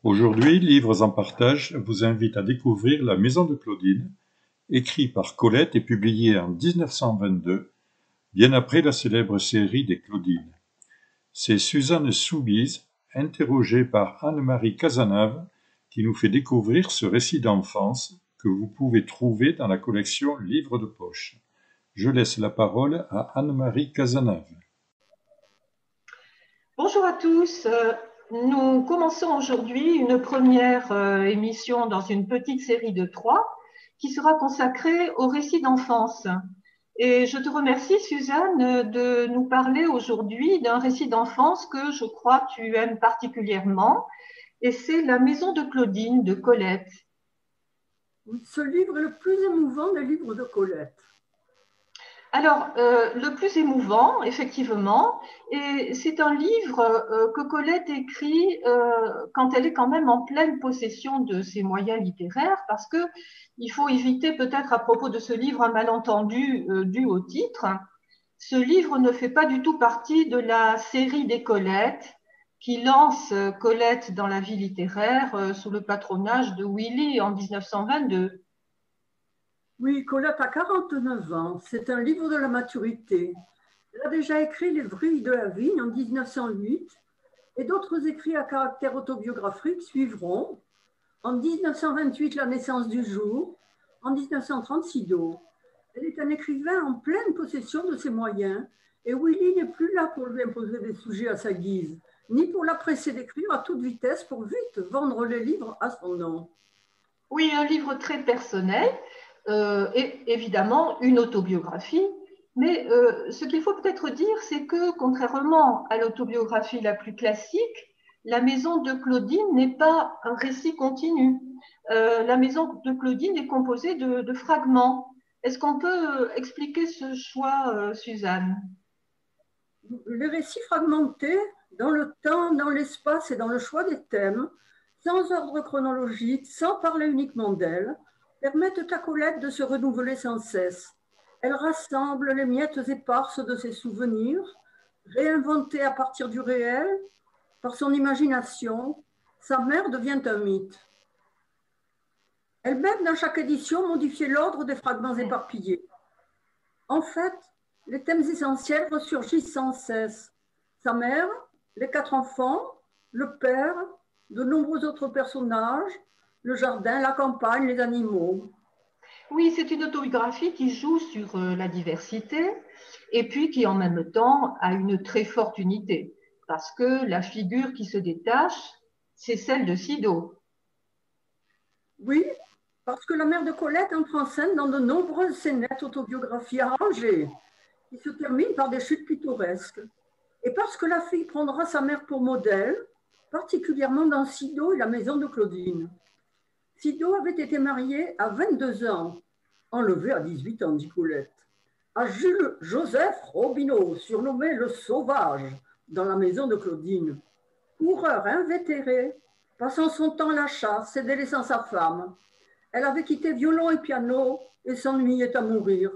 Aujourd'hui, Livres en partage vous invite à découvrir La Maison de Claudine, écrit par Colette et publié en 1922, bien après la célèbre série des Claudines. C'est Suzanne Soubise, interrogée par Anne-Marie Cazenave, qui nous fait découvrir ce récit d'enfance que vous pouvez trouver dans la collection Livres de poche. Je laisse la parole à Anne-Marie Cazenave. Bonjour à tous. Nous commençons aujourd'hui une première émission dans une petite série de 3 qui sera consacrée au récit d'enfance. Et je te remercie, Suzanne, de nous parler aujourd'hui d'un récit d'enfance que je crois tu aimes particulièrement, et c'est La Maison de Claudine de Colette. Ce livre est le plus émouvant des livres de Colette. Alors, le plus émouvant, effectivement, et c'est un livre que Colette écrit quand elle est quand même en pleine possession de ses moyens littéraires, parce que il faut éviter peut-être à propos de ce livre un malentendu dû au titre. Ce livre ne fait pas du tout partie de la série des Colettes qui lance Colette dans la vie littéraire sous le patronage de Willy en 1922. Oui, Colette a 49 ans. C'est un livre de la maturité. Elle a déjà écrit Les Vrilles de la Vigne en 1908 et d'autres écrits à caractère autobiographique suivront. En 1928, La naissance du jour. En 1930, Sido. Elle est un écrivain en pleine possession de ses moyens et Willy n'est plus là pour lui imposer des sujets à sa guise, ni pour la presser d'écrire à toute vitesse pour vite vendre les livres à son nom. Oui, un livre très personnel et évidemment une autobiographie. Mais ce qu'il faut peut-être dire, c'est que contrairement à l'autobiographie la plus classique, La Maison de Claudine n'est pas un récit continu. La Maison de Claudine est composée de fragments. Est-ce qu'on peut expliquer ce choix, Suzanne? Les récits fragmentés dans le temps, dans l'espace et dans le choix des thèmes, sans ordre chronologique, sans parler uniquement d'elle, permettent à Colette de se renouveler sans cesse. Elle rassemble les miettes éparses de ses souvenirs, réinventées à partir du réel, par son imagination. Sa mère devient un mythe. Elle-même, dans chaque édition, modifiait l'ordre des fragments éparpillés. En fait, les thèmes essentiels ressurgissent sans cesse. Sa mère, les 4 enfants, le père, de nombreux autres personnages, le jardin, la campagne, les animaux. Oui, c'est une autobiographie qui joue sur la diversité et puis qui en même temps a une très forte unité parce que la figure qui se détache, c'est celle de Sido. Oui, parce que la mère de Colette entre en scène dans de nombreuses scénettes autobiographies arrangées qui se terminent par des chutes pittoresques. Et parce que la fille prendra sa mère pour modèle, particulièrement dans Sido et la maison de Claudine. Sido avait été marié à 22 ans, enlevé à 18 ans, dit Colette, à Jules Joseph Robineau, surnommé le Sauvage, dans la maison de Claudine. Coureur invétéré, passant son temps à la chasse et délaissant sa femme. Elle avait quitté violon et piano et s'ennuyait à mourir.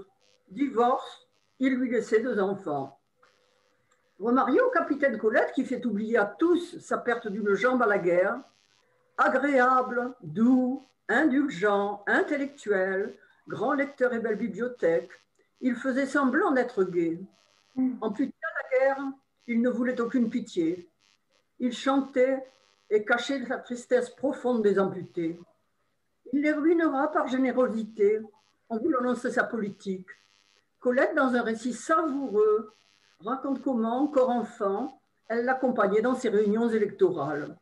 Divorce, il lui laissait 2 enfants. Remarié au capitaine Colette, qui fait oublier à tous sa perte d'une jambe à la guerre, agréable, doux, indulgent, intellectuel, grand lecteur et belle bibliothèque, il faisait semblant d'être gai. Amputé à la guerre, il ne voulait aucune pitié. Il chantait et cachait sa tristesse profonde des amputés. Il les ruinera par générosité en voulant lancer sa politique. Colette, dans un récit savoureux, raconte comment, encore enfant, elle l'accompagnait dans ses réunions électorales.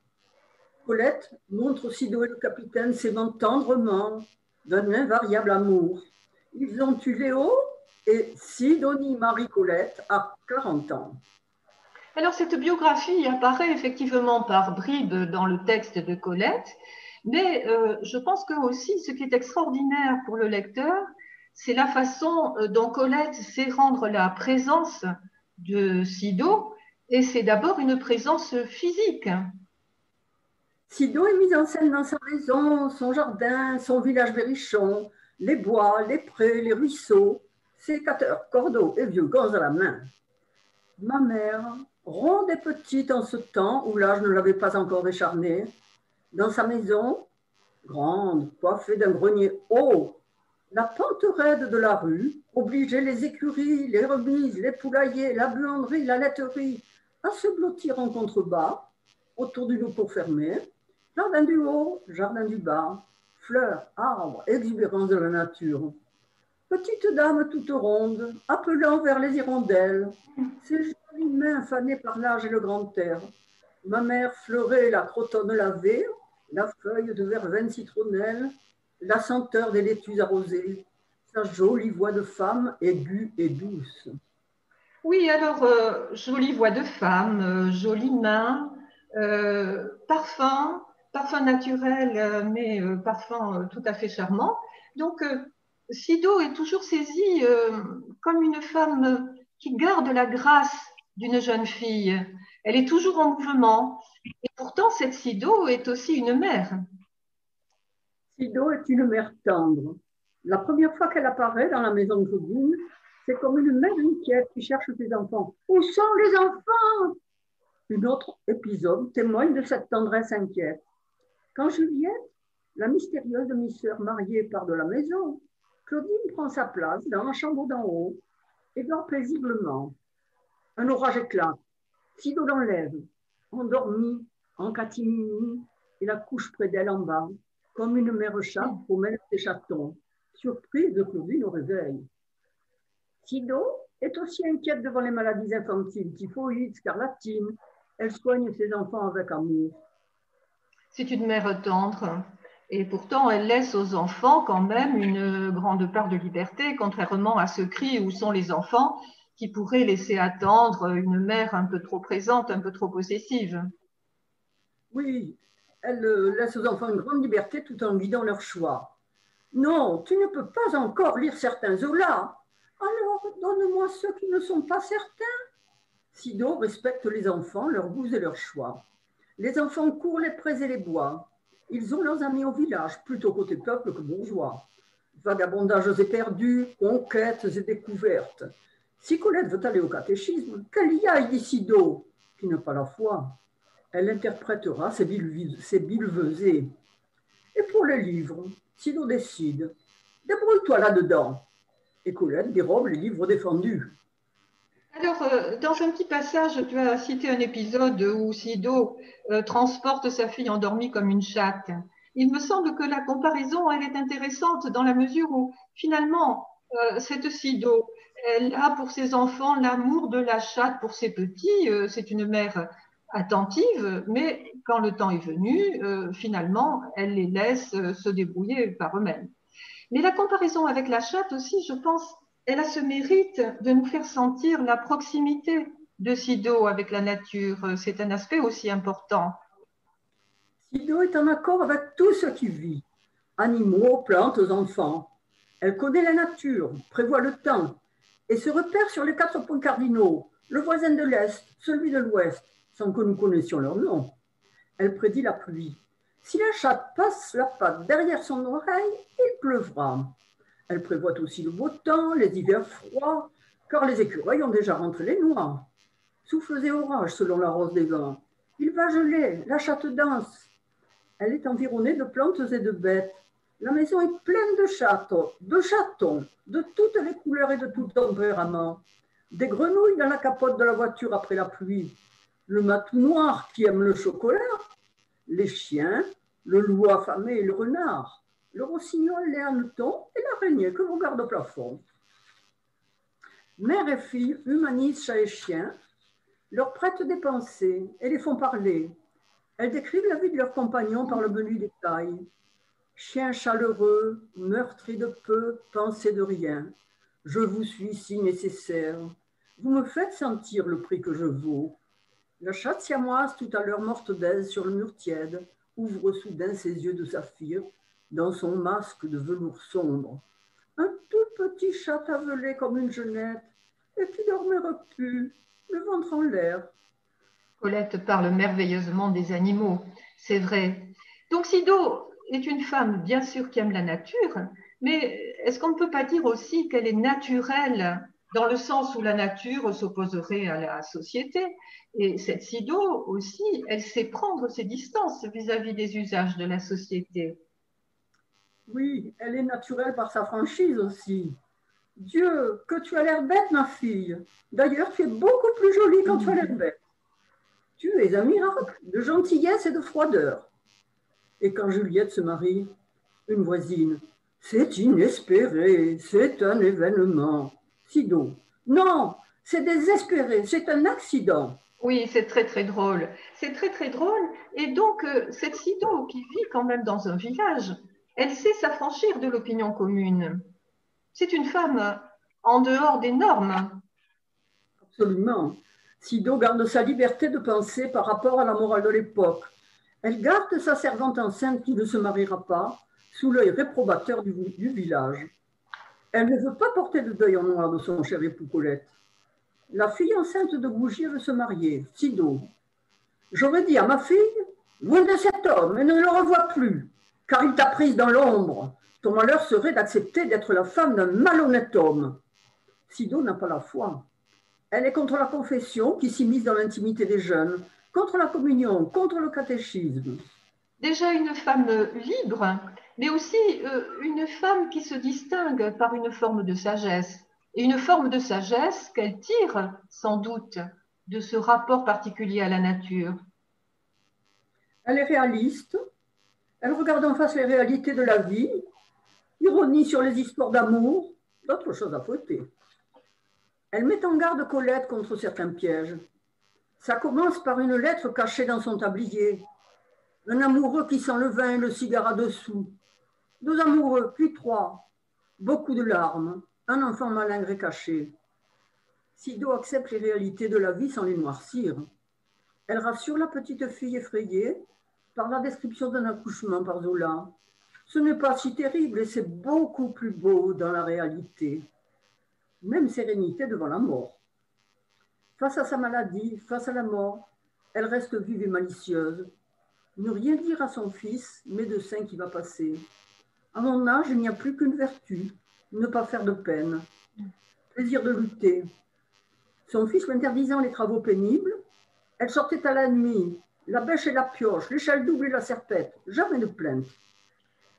Colette montre Sido et le capitaine s'aimant tendrement d'un invariable amour. Ils ont eu Léo et Sidonie Marie-Colette à 40 ans. Alors cette biographie apparaît effectivement par bribes dans le texte de Colette, mais je pense que aussi ce qui est extraordinaire pour le lecteur, c'est la façon dont Colette sait rendre la présence de Sido, et c'est d'abord une présence physique. Sido est mise en scène dans sa maison, son jardin, son village berrichon, les bois, les prés, les ruisseaux, sécateurs, cordeaux et vieux gants à la main. Ma mère, ronde et petite en ce temps où l'âge ne l'avait pas encore décharnée, Dans sa maison, grande, coiffée d'un grenier haut, la pente raide de la rue obligeait les écuries, les remises, les poulaillers, la buanderie, la laiterie à se blottir en contrebas autour d'une cour fermée. Jardin du haut, jardin du bas, fleurs, arbres, exubérance de la nature. Petite dame toute ronde, appelant vers les hirondelles, ses jolies mains fanées par l'âge et le grand air. Ma mère fleurait la crotonne lavée, la feuille de verveine citronnelle, la senteur des laitues arrosées, sa jolie voix de femme aiguë et douce. Oui, alors, jolie voix de femme, jolies mains, parfum, parfum naturel, mais parfum tout à fait charmant. Donc, Sido est toujours saisie comme une femme qui garde la grâce d'une jeune fille. Elle est toujours en mouvement. Et pourtant, cette Sido est aussi une mère. Sido est une mère tendre. La première fois qu'elle apparaît dans la maison de Claudine, c'est comme une mère inquiète qui cherche ses enfants. Où sont les enfants? Un autre épisode témoigne de cette tendresse inquiète. Quand Juliette, la mystérieuse demi-sœur mariée, part de la maison, Claudine prend sa place dans la chambre d'en haut et dort paisiblement. Un orage éclate. Sido l'enlève, endormie, en catimini, et la couche près d'elle en bas, comme une mère chatte promène ses chatons, surprise de Claudine au réveil. Sido est aussi inquiète devant les maladies infantiles, typhoïde, scarlatine. Elle soigne ses enfants avec amour. C'est une mère tendre. Et pourtant, elle laisse aux enfants quand même une grande part de liberté, contrairement à ce cri où sont les enfants qui pourraient laisser attendre une mère un peu trop présente, un peu trop possessive. Oui, elle laisse aux enfants une grande liberté tout en guidant leur choix. Non, tu ne peux pas encore lire certains Zola. Alors, donne-moi ceux qui ne sont pas certains. Sido respecte les enfants, leurs goûts et leurs choix. Les enfants courent les prés et les bois. Ils ont leurs amis au village, plutôt côté peuple que bourgeois. Vagabondages éperdus, conquêtes et découvertes. Si Colette veut aller au catéchisme, qu'elle y aille, dit Sido, qui n'a pas la foi. Elle interprétera ses billevesées. Et pour les livres, Sido décide. Débrouille-toi là-dedans. Et Colette dérobe les livres défendus. Alors, dans un petit passage, tu as cité un épisode où Sido transporte sa fille endormie comme une chatte. Il me semble que la comparaison, elle est intéressante dans la mesure où, finalement, cette Sido, elle a pour ses enfants l'amour de la chatte pour ses petits. C'est une mère attentive, mais quand le temps est venu, finalement, elle les laisse se débrouiller par eux-mêmes. Mais la comparaison avec la chatte aussi, je pense, elle a ce mérite de nous faire sentir la proximité de Sido avec la nature. C'est un aspect aussi important. Sido est en accord avec tout ce qui vit, animaux, plantes, enfants. Elle connaît la nature, prévoit le temps et se repère sur les 4 points cardinaux, le voisin de l'Est, celui de l'Ouest, sans que nous connaissions leur nom. Elle prédit la pluie. Si la chatte passe la patte derrière son oreille, il pleuvra. Elle prévoit aussi le beau temps, les hivers froids, car les écureuils ont déjà rentré les noix. Souffles et orages selon la rose des vents. Il va geler, la chatte danse. Elle est environnée de plantes et de bêtes. La maison est pleine de chatons, de toutes les couleurs et de tout tempérament. Des grenouilles dans la capote de la voiture après la pluie. Le matou noir qui aime le chocolat. Les chiens, le loup affamé et le renard. Le rossignol, les hannetons et l'araignée que l'on garde au plafond. Mère et fille humanisent chat et chien, leur prêtent des pensées et les font parler. Elles décrivent la vie de leurs compagnons par le menu détail. Chien chaleureux, meurtri de peu, pensez de rien. Je vous suis si nécessaire. Vous me faites sentir le prix que je vaux. La chatte siamoise, tout à l'heure morte d'aise sur le mur tiède, ouvre soudain ses yeux de saphir dans son masque de velours sombre. Un tout petit chat avelé comme une genette et qui dormait repu, le ventre en l'air. Colette parle merveilleusement des animaux, c'est vrai. Donc Sido est une femme, bien sûr, qui aime la nature, mais est-ce qu'on ne peut pas dire aussi qu'elle est naturelle dans le sens où la nature s'opposerait à la société. Et cette Sido aussi, elle sait prendre ses distances vis-à-vis des usages de la société. Oui, elle est naturelle par sa franchise aussi. Dieu, que tu as l'air bête, ma fille. D'ailleurs, tu es beaucoup plus jolie quand tu as l'air bête. Tu es un miracle de gentillesse et de froideur. Et quand Juliette se marie, une voisine, c'est inespéré, c'est un événement. Sido, non, c'est désespéré, c'est un accident. Oui, c'est très très drôle. C'est très très drôle. Et donc, cette Sido qui vit quand même dans un village, elle sait s'affranchir de l'opinion commune. C'est une femme en dehors des normes. Absolument. Sido garde sa liberté de penser par rapport à la morale de l'époque. Elle garde sa servante enceinte qui ne se mariera pas sous l'œil réprobateur du village. Elle ne veut pas porter le deuil en noir de son cher époux Colette. La fille enceinte de Gougier veut se marier, Sido. J'aurais dit à ma fille, loin de cet homme et ne le revois plus, car il t'a prise dans l'ombre. Ton malheur serait d'accepter d'être la femme d'un malhonnête homme. Sido n'a pas la foi. Elle est contre la confession qui s'immisce dans l'intimité des jeunes, contre la communion, contre le catéchisme. Déjà une femme libre, mais aussi une femme qui se distingue par une forme de sagesse. Et une forme de sagesse qu'elle tire sans doute de ce rapport particulier à la nature. Elle est réaliste, elle regarde en face les réalités de la vie, ironie sur les histoires d'amour, d'autres choses à fouetter. Elle met en garde Colette contre certains pièges. Ça commence par une lettre cachée dans son tablier. Un amoureux qui sent le vin et le cigare dessous. Deux amoureux, puis trois. Beaucoup de larmes. Un enfant malingre et caché. Sido accepte les réalités de la vie sans les noircir. Elle rassure la petite fille effrayée par la description d'un accouchement par Zola. Ce n'est pas si terrible et c'est beaucoup plus beau dans la réalité. Même sérénité devant la mort. Face à sa maladie, face à la mort, elle reste vive et malicieuse. Ne rien dire à son fils, médecin qui va passer. À mon âge, il n'y a plus qu'une vertu, ne pas faire de peine. Plaisir de lutter. Son fils lui interdisant les travaux pénibles, elle sortait à la nuit, la bêche et la pioche, l'échelle double et la serpette, jamais de plainte.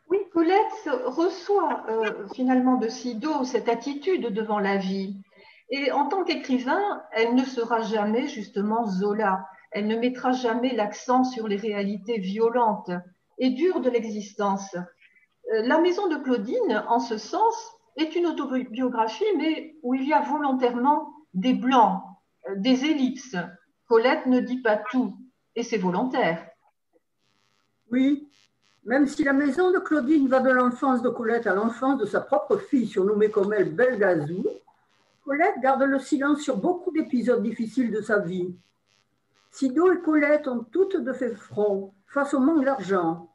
Oui, Colette reçoit finalement de Sido cette attitude devant la vie. Et en tant qu'écrivain, elle ne sera jamais justement Zola. Elle ne mettra jamais l'accent sur les réalités violentes et dures de l'existence. La maison de Claudine, en ce sens, est une autobiographie, mais où il y a volontairement des blancs, des ellipses. Colette ne dit pas tout, et c'est volontaire. Oui, même si la maison de Claudine va de l'enfance de Colette à l'enfance de sa propre fille, surnommée comme elle Belgazou, Colette garde le silence sur beaucoup d'épisodes difficiles de sa vie. Sido et Colette ont toutes de fait front face au manque d'argent.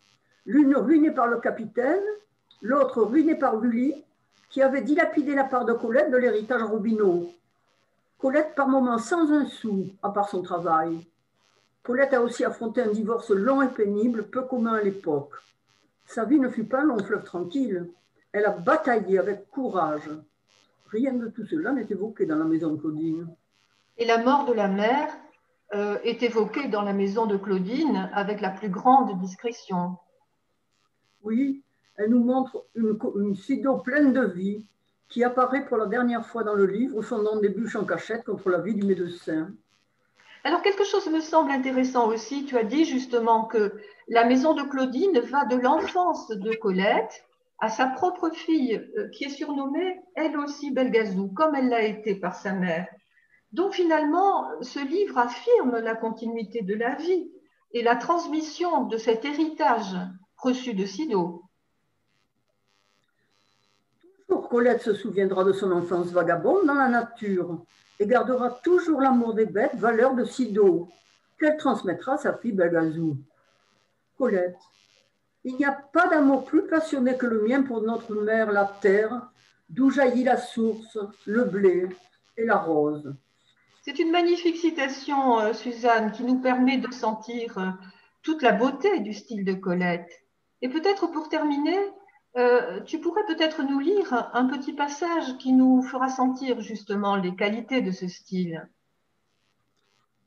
L'une ruinée par le capitaine, l'autre ruinée par Gulli, qui avait dilapidé la part de Colette de l'héritage Robineau. Colette par moments sans un sou, à part son travail. Colette a aussi affronté un divorce long et pénible, peu commun à l'époque. Sa vie ne fut pas un long fleuve tranquille. Elle a bataillé avec courage. Rien de tout cela n'est évoqué dans la maison de Claudine. Et la mort de la mère est évoquée dans la maison de Claudine avec la plus grande discrétion. Oui, elle nous montre une Sido pleine de vie qui apparaît pour la dernière fois dans le livre, fondant des bûches en cachette contre la vie du médecin. Alors, quelque chose me semble intéressant aussi. Tu as dit justement que la maison de Claudine va de l'enfance de Colette à sa propre fille, qui est surnommée, elle aussi, Belgazou, comme elle l'a été par sa mère. Donc, finalement, ce livre affirme la continuité de la vie et la transmission de cet héritage reçu de Sido. Toujours Colette se souviendra de son enfance vagabonde dans la nature et gardera toujours l'amour des bêtes, valeur de Sido, qu'elle transmettra à sa fille Belgazou. Colette, il n'y a pas d'amour plus passionné que le mien pour notre mère, la terre, d'où jaillit la source, le blé et la rose. C'est une magnifique citation, Suzanne, qui nous permet de sentir toute la beauté du style de Colette. Et peut-être pour terminer, Tu pourrais peut-être nous lire un petit passage qui nous fera sentir justement les qualités de ce style.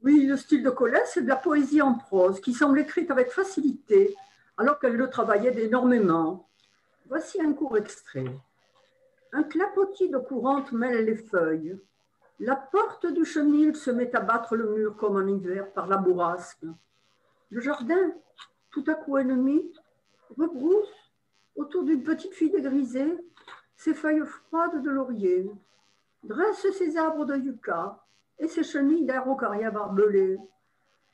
Oui, le style de Colette, c'est de la poésie en prose qui semble écrite avec facilité alors qu'elle le travaillait énormément. Voici un court extrait. Un clapotis de courante mêle les feuilles. La porte du chenil se met à battre le mur comme en hiver par la bourrasque. Le jardin, tout à coup ennemi, rebrousse autour d'une petite fille dégrisée ses feuilles froides de laurier, dresse ses arbres de yucca et ses chenilles d'araucaria barbelées.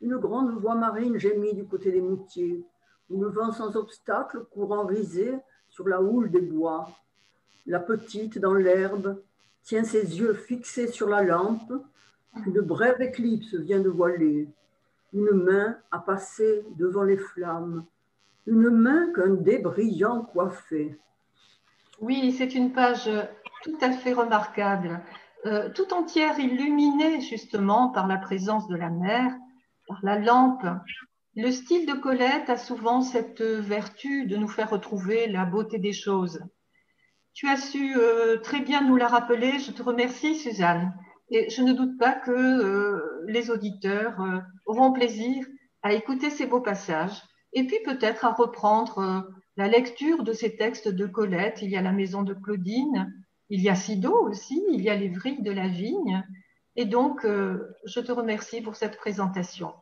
Une grande voie marine gémit du côté des moutiers, où le vent sans obstacle courant risé sur la houle des bois. La petite, dans l'herbe, tient ses yeux fixés sur la lampe qu'une brève éclipse vient de voiler. Une main a passé devant les flammes, une main qu'un dé brillant coiffait. Oui, c'est une page tout à fait remarquable, tout entière illuminée justement par la présence de la mer, par la lampe. Le style de Colette a souvent cette vertu de nous faire retrouver la beauté des choses. Tu as su très bien nous la rappeler. Je te remercie, Suzanne. Et je ne doute pas que les auditeurs auront plaisir à écouter ces beaux passages et puis peut-être à reprendre la lecture de ces textes de Colette. Il y a la maison de Claudine, il y a Sido aussi, il y a les vrilles de la vigne. Et donc, je te remercie pour cette présentation.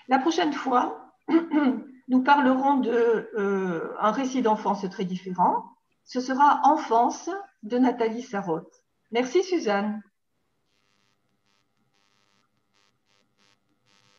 La prochaine fois, nous parlerons d'un récit d'enfance très différent. Ce sera Enfance de Nathalie Sarraute. Merci Suzanne.